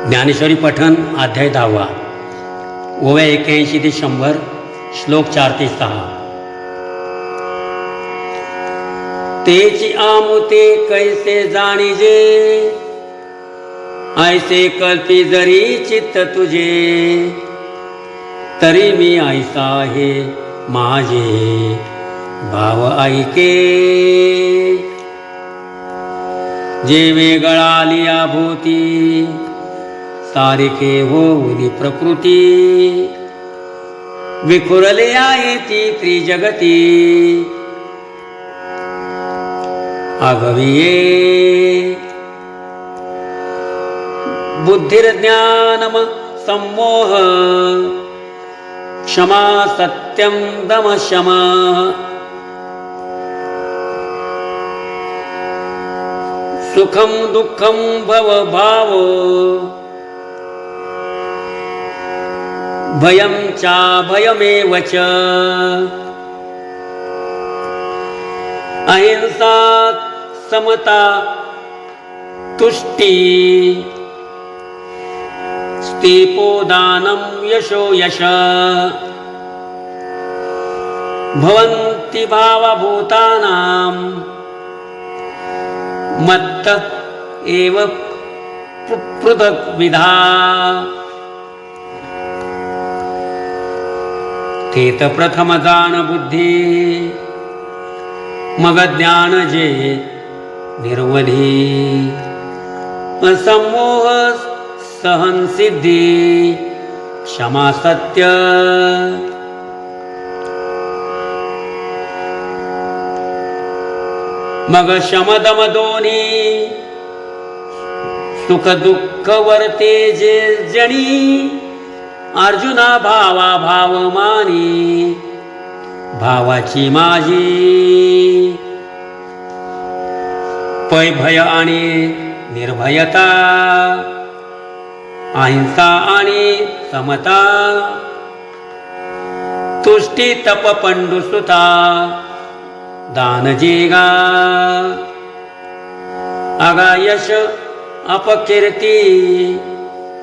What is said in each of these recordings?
ज्ञानेश्वरी पठण अध्याय 10 ओव्या 81 ते 100 श्लोक 4 ते 6। तेची आमुते कैसे जाणीजे ऐसे कल्पी जरी चित्त तुझे तरी मी ऐसा आहे माझे भाव ऐके जे वेगळाली आभूती सारिके होऊनी प्रकृती विखुरले आहे ती त्रिजगती आगविये बुद्धिर्ज्ञानम सम्मोह क्षमा सत्यम दम शमा सुखम दुःखम भव भाव भयं चा भयमेव च अहिंसा समता तुष्टि स्थिपोदानं यशो यश भवन्ति भावभूतानां मत्त एव पृथक् विधा तेत प्रथम जाण बुद्धी मग ज्ञान जे निर्वधी असमोह सहन सिद्धी क्षमा सत्य मग शमदम दोन्ही सुख दुःख वर्ते जे जणी अर्जुना भावा भाव मानी भावाची माझी पै भय आणि निर्भयता अहिंसा आणि समता तुष्टी तप पंडुसुता दान जेगा आगा यश अपकीर्ती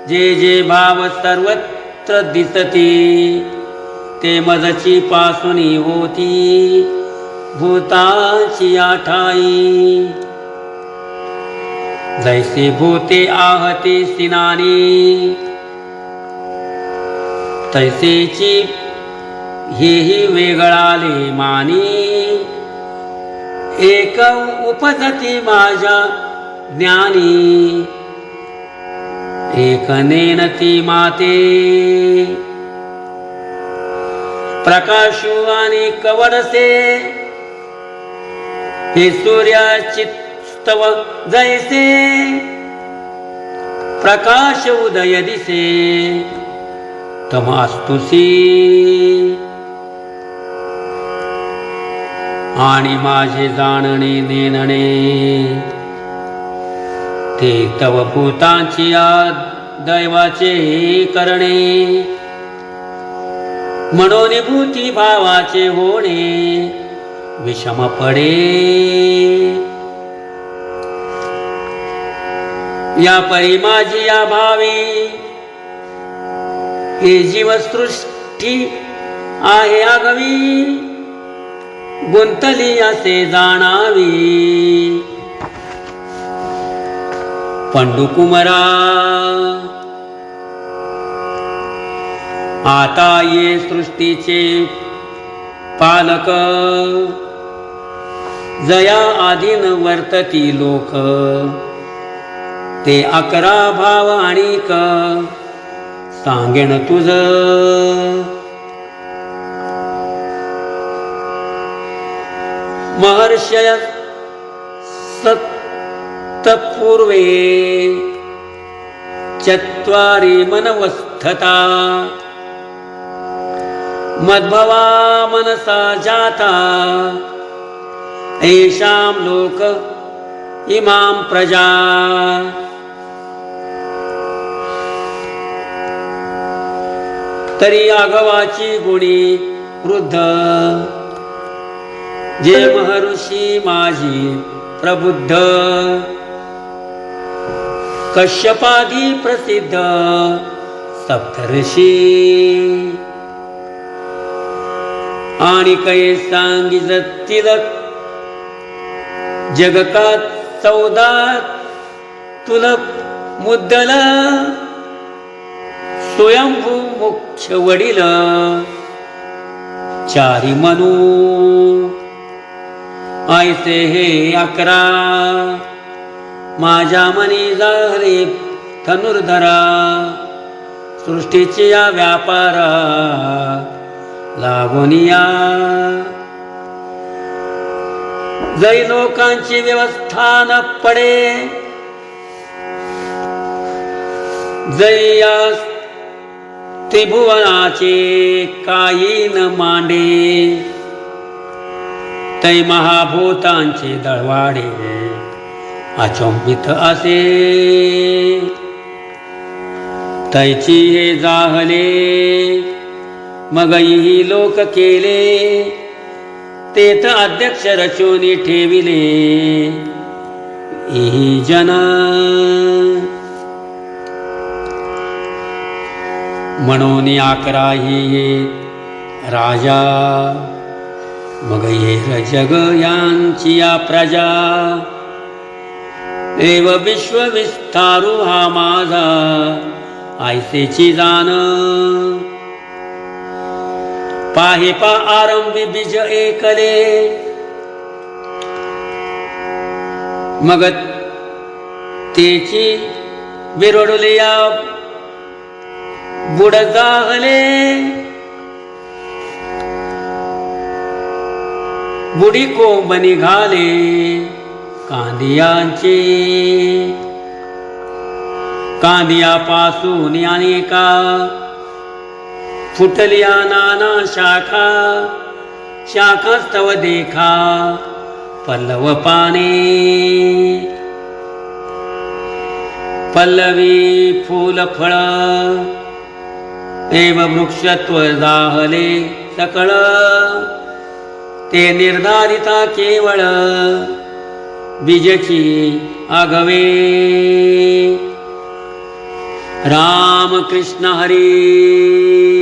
जे जे भाव सर्वत्र दिसती ते मजची पासुनी होती भूताची आठाई जैसे भूते आहते सिनानी तैसेची हेही वेगळाले मानी एक उपजती माझ्या ज्ञानी एक नेनती माते प्रकाशु आणि कवडसे हे सूर्याचित्तव जैसे प्रकाश उदय दिसे तमास्तुसी आणि माझे जाणणे नेनणे ते तव भूतांची दैवाचे करणे मनोनिभूती भावाचे होणे विषम पडे या परी माझी या भावी हे जीवसृष्टी आहे आगवी गुंतली असे जाणावी पंडुकुमरा आता ये सृष्टीचे पालक जया आधीन वर्तती लोक ते 11 भाव आणिक सांगेन तुझ महर्षय सत्तपूर्वे चत्वारि मनवस्थता मद्भवा मनसा जाता येषां लोक इमां प्रजा तरी आगवाची गुणी वृद्ध जे महर्षी माझी प्रबुद्ध कश्यपादी प्रसिद्ध सप्तर्षी आणि कै सांगितल जगकात 14 तुलप मुद्दल स्वयंभू मुख्य वडील चारी मनू ऐसे हे 11 माझ्या मनी झाले धनुर्धरा सृष्टीची या व्यापारा लागोनिया जै लोकांची व्यवस्था न पडे जै या त्रिभुवनाचे काही न मांडे तै महाभूतांचे दळवाडे अचंबित असे तैची हे जाहले मगही लोक केले तेथ अध्यक्ष रचोनी ठेविले इही जन म्हणून 11 ही राजा मग ये जग यांची या प्रजा देव विश्व विस्तारू हा माझा ऐसेची जाण पाहे पा आरंभी बीज एकले मग तेची विरडुलिया बुड जाहले बुडी कोंब निघाले कांदियांचे कांदियापासून अनेका फुटलिया नाना शाखा शाखास्तव देखा पल्लव पाने पल्लवी फूल फळ देव वृक्षत्व जाहले सकळ ते निर्धारिता केवळ बीजची आगवे राम कृष्ण हरी।